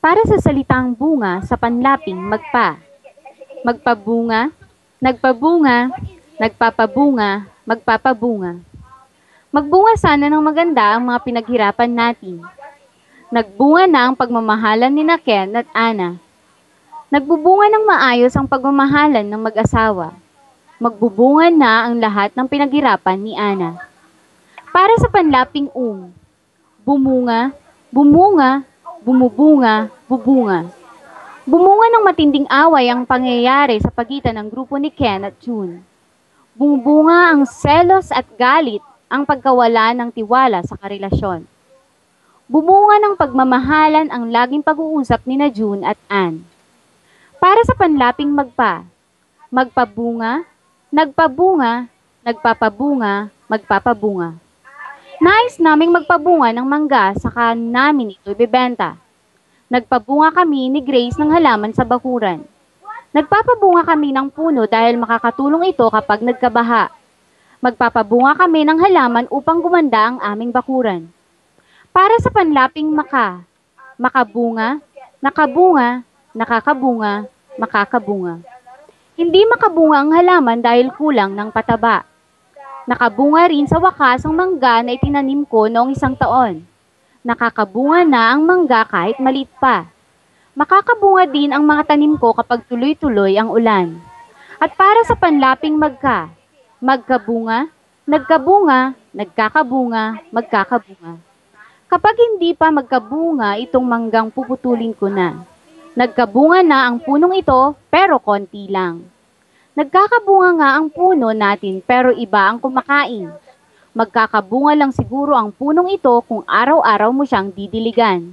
Para sa salitang bunga sa panlaping magpa. Magpabunga, nagpabunga, nagpapabunga, magpapabunga. Magbunga sana ng maganda ang mga pinaghirapan natin. Nagbunga na ang pagmamahalan ni Ken at Ana. Nagbubunga ng maayos ang pagmamahalan ng mag-asawa. Magbubunga na ang lahat ng pinaghirapan ni Ana. Para sa panlaping bumunga, bumunga, bumubunga, bubunga. Bumunga ng matinding away ang pangyayari sa pagitan ng grupo ni Ken at June. Bumubunga ang selos at galit ang pagkawala ng tiwala sa karelasyon. Bumunga ng pagmamahalan ang laging pag-uusap ni na June at Ann. Para sa panlaping magpabunga, nagpabunga, nagpapabunga, magpapabunga. Nais naming magpabunga ng mangga saka namin ito ibebenta. Nagpabunga kami ni Grace ng halaman sa bakuran. Nagpapabunga kami ng puno dahil makakatulong ito kapag nagkabaha. Magpapabunga kami ng halaman upang gumanda ang aming bakuran. Para sa panlaping makabunga, nakabunga, nakakabunga, makakabunga. Hindi makabunga ang halaman dahil kulang ng pataba. Nakabunga rin sa wakas ang mangga na itinanim ko noong 1 taon. Nakakabunga na ang mangga kahit maliit pa. Makakabunga din ang mga tanim ko kapag tuloy-tuloy ang ulan. At para sa panlaping magkabunga, nagkabunga, nagkakabunga, magkakabunga. Kapag hindi pa magkabunga itong manggang puputulin ko na. Nagkabunga na ang punong ito pero konti lang. Nagkakabunga nga ang puno natin pero iba ang kumakain. Magkakabunga lang siguro ang punong ito kung araw-araw mo siyang didiligan.